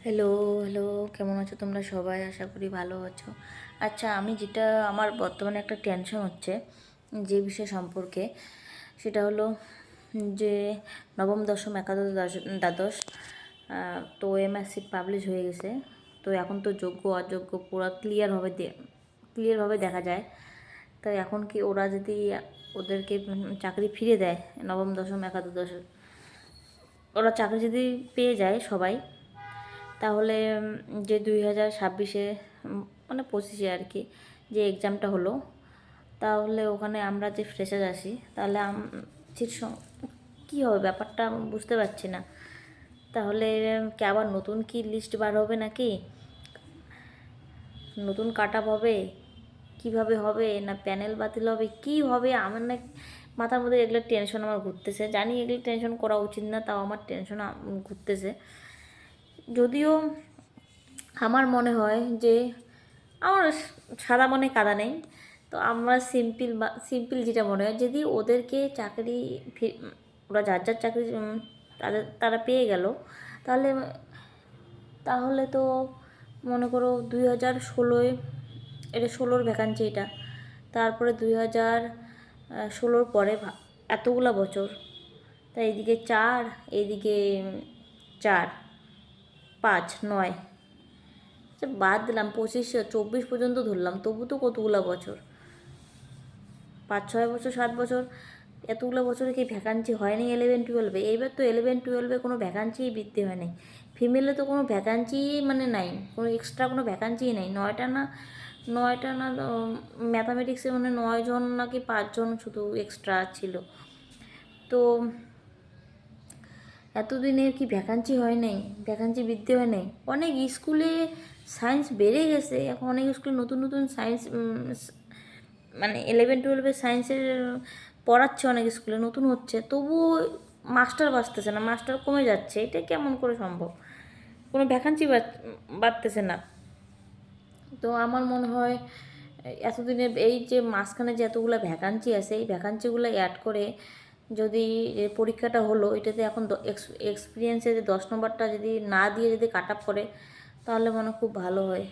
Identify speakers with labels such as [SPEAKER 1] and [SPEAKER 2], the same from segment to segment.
[SPEAKER 1] Hello hello, কেমন আছো তোমরা সবাই? আশা করি ভালো আছো। আচ্ছা, আমি যেটা আমার বর্তমানে একটা টেনশন হচ্ছে যে বিষয় সম্পর্কে, সেটা হলো যে নবম দশম একাদশ দ্বাদশ তো ওএমআর সিট পাবলিশ হয়ে গেছে। তো এখন তো যোগ্য অযোগ্য পুরো ক্লিয়ারভাবে দেখা যায়। তো এখন কি ওরা যদি ওদেরকে চাকরি ফিরে দেয়, নবম দশম একাদশ ওরা চাকরি যদি পেয়ে যায় সবাই, তাহলে যে 2026-এ মানে 25-এ আর কি যে এক্সামটা হলো, তাহলে ওখানে আমরা যে ফ্রেশার আসি, তাহলে সিট কী হবে ব্যাপারটা বুঝতে পারছি না। তাহলে কি আবার নতুন কি লিস্ট বার হবে, নাকি নতুন কাট আপ হবে, কীভাবে হবে, না প্যানেল বাতিল হবে, কী হবে? আমার না মাথার মধ্যে এগুলো টেনশন আমার ঘুরতেছে। জানি এগুলো টেনশন করা উচিত না, তাও আমার টেনশন ঘুরতেছে। যদিও আমার মনে হয় যে আমার সাদা মনে কাদা নেই, তো আমরা সিম্পল যেটা মনে হয়, যদি ওদেরকে চাকরি ওরা যার যার চাকরি তারা পেয়ে গেল, তাহলে তাহলে তো মনে করো 2016-এ, এটা 16-র ভ্যাকান্সি, এটা তারপরে 2016-র পরে এতগুলা বছর, তাই এইদিকে 4, এইদিকে 4, 5, 9, বাদ দিলাম 25-24 পর্যন্ত ধরলাম, তবু তো কতগুলো বছর, 5-6 বছর, 7 বছর, এতগুলো বছরে কি ভ্যাকান্সি হয়নি 11-12-এ? এইবার তো 11-12-এ কোনো ভ্যাকান্সিই বৃদ্ধি হয় নাই। ফিমেলে তো কোনো ভ্যাকান্সি মানে নাই, কোনো এক্সট্রা কোনো ভ্যাকান্সিই নাই। 9টা না ম্যাথামেটিক্সে মানে 9 জন নাকি 5 জন শুধু এক্সট্রা ছিল। তো এতদিনের কি ভ্যাকান্সি হয় নাই, ভ্যাকান্সি বৃদ্ধি হয় নাই? অনেক স্কুলে সায়েন্স বেড়ে গেছে, এখন অনেক স্কুলে নতুন নতুন সায়েন্স মানে 11-12-এর সায়েন্সের পড়াচ্ছে, অনেক স্কুলে নতুন হচ্ছে, তবুও মাস্টার বাঁচতেছে না, মাস্টার কমে যাচ্ছে। এটা কেমন করে সম্ভব? কোনো ভ্যাকান্সি বাড়তেছে না। তো আমার মনে হয় এতদিনে এই যে মাঝখানে যে এতগুলো ভ্যাকান্সি আছে, এই ভ্যাকান্সিগুলো অ্যাড করে যদি পরীক্ষাটা হলো, এটাতে এখন এক্সপিরিয়েন্সে যে 10 নম্বরটা যদি না দিয়ে যদি কাট আপ করে, তাহলে মনে খুব ভালো হয়।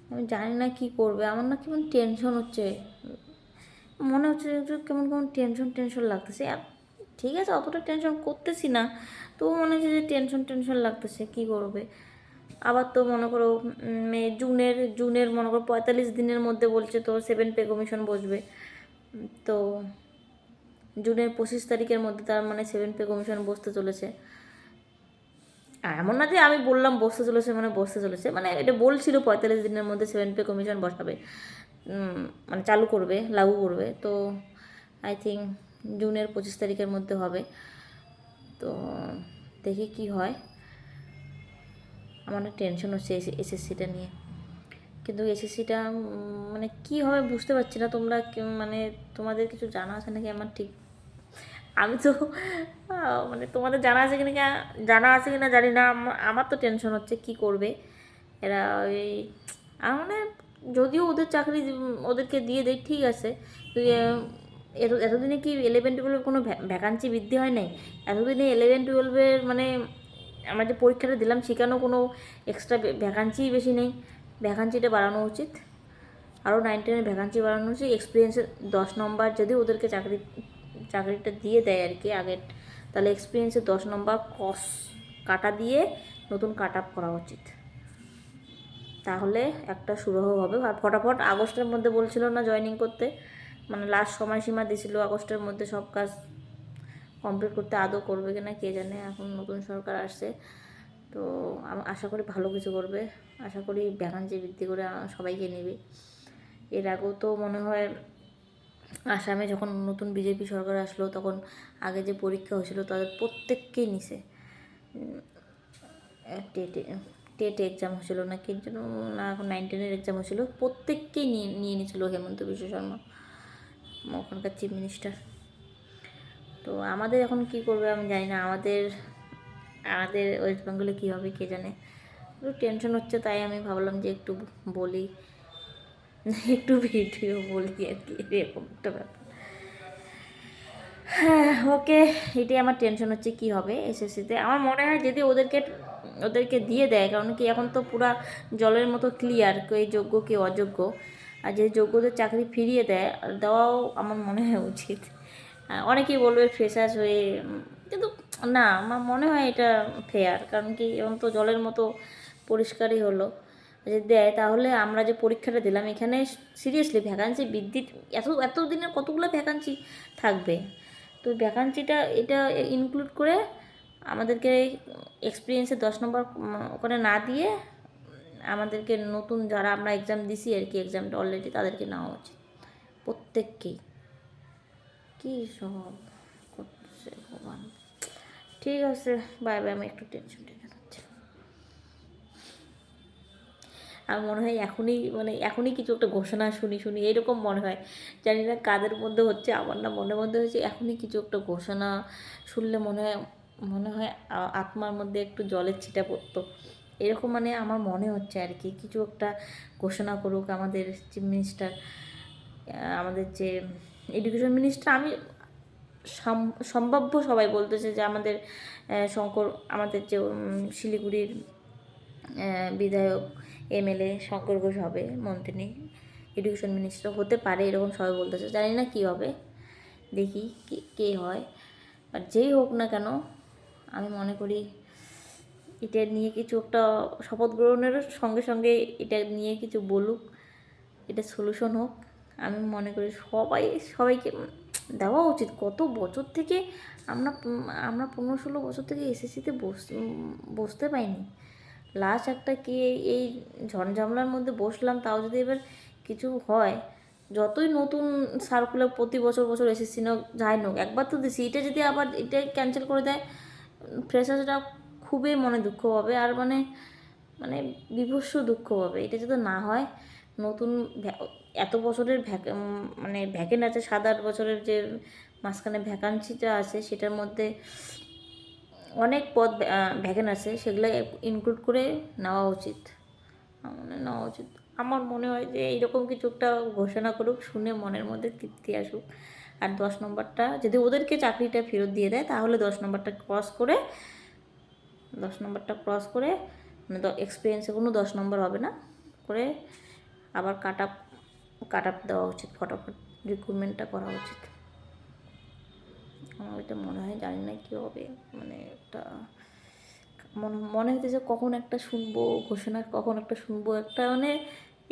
[SPEAKER 1] আমি জানি না কি করবে, আমার না কেমন টেনশন হচ্ছে, মনে হচ্ছে একটু কেমন কেমন টেনশন টেনশন লাগতেছে। ঠিক আছে, অতটা টেনশন করতেছি না, তবু মনে হচ্ছে যে টেনশন টেনশন লাগতেছে, কি করবে। আবার তো মনে করো জুনের মনে করো 45 দিনের মধ্যে বলছে তো 7 পে কমিশন বসবে। তো জুনের 25 তারিখের মধ্যে তার মানে 7 পে কমিশন বসতে চলেছে। এমন না যে আমি বললাম বসতে চলেছে মানে বসতে চলেছে, মানে এটা বলছিল 45 দিনের মধ্যে 7 পে কমিশন বসাবে, মানে চালু করবে, লাগু করবে। তো আই থিঙ্ক জুনের 25 তারিখের মধ্যে হবে। তো দেখি কি হয়। আমার টেনশন হচ্ছে এসএসসিটা নিয়ে, কিন্তু এসএসসিটা মানে কী হবে বুঝতে পারছি না। তোমরা মানে তোমাদের কিছু জানা আছে নাকি? আমার ঠিক আমি তো মানে তোমাদের জানা আছে কিনা, জানি না। আমার তো টেনশন হচ্ছে কি করবে এরা। ওই মানে যদিও ওদের চাকরি ওদেরকে দিয়ে দেয়, ঠিক আছে, এতদিনে কি 11-12 কোনো ভ্যাকান্সি বৃদ্ধি হয় নাই? এতদিনে 11-12-এর মানে আমরা যে পরীক্ষাটা দিলাম, সেখানেও কোনো এক্সট্রা ভ্যাকান্সিই বেশি নেই। ভ্যাকান্সিটা বাড়ানো উচিত, আরও 9-10-এর ভ্যাকান্সি বাড়ানো উচিত। এক্সপিরিয়েন্সের 10 নম্বর যদি ওদেরকে চাকরিটা দিয়ে দেয় আর কি আগের, তাহলে এক্সপিরিয়েন্সের 10 নম্বর কাটা দিয়ে নতুন কাট আপ করা উচিত। তাহলে একটা সুরাহ হবে। আর ফটাফট আগস্টের মধ্যে বলছিল না জয়েনিং করতে, মানে লাস্ট সময়সীমা দিয়েছিল আগস্টের মধ্যে সব কাজ কমপ্লিট করতে। আদৌ করবে কিনা কে জানে, এখন নতুন সরকার আসছে, তো আশা করি ভালো কিছু করবে। আশা করি ভ্যাকান্সি বৃদ্ধি করে সবাইকে নেবে। এর আগেও তো মনে হয় আসামে যখন নতুন বিজেপি সরকার আসলো, তখন আগে যে পরীক্ষা হয়েছিল তাদের প্রত্যেককেই নিছে। টেট এক্সাম হয়েছিল না কি জন্য, না এখন 9-10-এর এক্সাম হয়েছিল, প্রত্যেককেই নিয়ে নিয়েছিল হেমন্ত বিশ্ব শর্মা, ওখানকার চিফ মিনিস্টার। তো আমাদের এখন কি করবে আমি জানি না। আমাদের ওয়েস্ট বেঙ্গলে কী হবে কে জানে। একটু টেনশন হচ্ছে, তাই আমি ভাবলাম যে একটু বলি, একটু ভিডিও বলি আর কি, এরকম একটা ব্যাপার। হ্যাঁ, ওকে, এটাই আমার টেনশন হচ্ছে কি হবে এসএসসিতে। আমার মনে হয় যদি ওদেরকে ওদেরকে দিয়ে দেয়, কারণ কি এখন তো পুরা জলের মতো ক্লিয়ার কে যোগ্য কে অযোগ্য। আর যে যোগ্যদের চাকরি ফিরিয়ে দেওয়াও আমার মনে হয় উচিত। অনেকেই বলবে ফ্রেশার্স হয়ে, কিন্তু না, আমার মনে হয় এটা ফেয়ার, কারণ কি এখন তো জলের মতো পরিষ্কারই হলো। যদি দেয় তাহলে আমরা যে পরীক্ষাটা দিলাম এখানে সিরিয়াসলি ভ্যাকান্সি বৃদ্ধি, এত দিনের কতগুলো ভ্যাকান্সি থাকবে, তো ভ্যাকান্সিটা এটা ইনক্লুড করে আমাদেরকে এক্সপিরিয়েন্সে 10 নম্বর করে না দিয়ে আমাদেরকে নতুন যারা আমরা এক্সাম দিছি আর কি, এক্সামটা অলরেডি, তাদেরকে নেওয়া উচিত প্রত্যেককেই। কী সব করছে ভগবান। ঠিক আছে, বাই বাই, আমি একটু টেনশন যাচ্ছে। আমার মনে হয় এখনই কিছু একটা ঘোষণা শুনি এরকম মনে হয়, জানি না কাদের মধ্যে হচ্ছে, আমার না মনের মধ্যে হচ্ছে এখনই কিছু একটা ঘোষণা শুনলে মনে হয় আত্মার মধ্যে একটু জলের ছিটা পড়তো, এরকম আমার মনে হচ্ছে আর কি। কিছু একটা ঘোষণা করুক আমাদের চিফ মিনিস্টার, আমাদের যে এডুকেশন মিনিস্টার। আমি সম্ভাব্য সবাই বলতেছে যে আমাদের আমাদের যে শিলিগুড়ির বিধায়ক এমএলএ শঙ্কর ঘোষ হবে মন্ত্রী, এডুকেশন মিনিস্টার হতে পারে, এরকম সবাই বলতেছে। জানি না কী হবে, দেখি কে হয়। আর যেই হোক না কেন, আমি মনে করি এটা নিয়ে কিছু একটা শপথ গ্রহণেরও সঙ্গে সঙ্গে এটা নিয়ে কিছু বলুক, এটা সলিউশন হোক। আমি মনে করি সবাইকে দেওয়া উচিত। কত বছর থেকে আমরা 15-16 বছর থেকে এসএসসিতে বসতে পাইনি। লাস্ট একটা কি এই ঝঞ্ঝামলার মধ্যে বসলাম, তাও যদি এবার কিছু হয়, যতই নতুন সার্কুলার প্রতি বছর এসএসসি নোক যাই নোক, একবার তো দিছি, এটা যদি আবার এটা ক্যান্সেল করে দেয়, ফ্রেশার্সরা খুবই মনে দুঃখ পাবে, আর মানে বিভৎস দুঃখ পাবে। এটা যদি না হয়, নতুন এত বছরের ভ্যাকেন্ট আছে, 7-8 বছরের যে মাঝখানে ভ্যাকান্সিটা আছে, সেটার মধ্যে অনেক পদ ভ্যাকেন্ট আছে, সেগুলো ইনক্লুড করে নেওয়া উচিত, আমার মনে হয় যে এইরকম কিছু একটা ঘোষণা করুক, শুনে মনের মধ্যে তৃপ্তি আসুক। আর 10 নম্বরটা যদি ওদেরকে চাকরিটা ফেরত দিয়ে দেয়, তাহলে 10 নম্বরটা ক্রস করে মানে এক্সপিরিয়েন্সে কোনো 10 নম্বর হবে না করে আবার কাট আপ দেওয়া উচিত, ফটাফট রিক্রুটমেন্টটা করা উচিত। আমার এটা মনে হয়, জানি না কী হবে, একটা মনে হইতেছে কখন একটা শুনবো ঘোষণা, কখন একটা শুনবো, একটা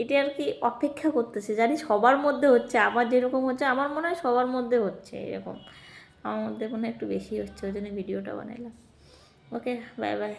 [SPEAKER 1] এটা আর কি অপেক্ষা করতেছে। জানি সবার মধ্যে হচ্ছে, আমার যেরকম হচ্ছে, আমার মনে হয় সবার মধ্যে হচ্ছে এরকম, আমার মধ্যে মনে হয় একটু বেশি হচ্ছে, ওই জন্য ভিডিওটা বানাইলাম। ওকে, বাই বাই।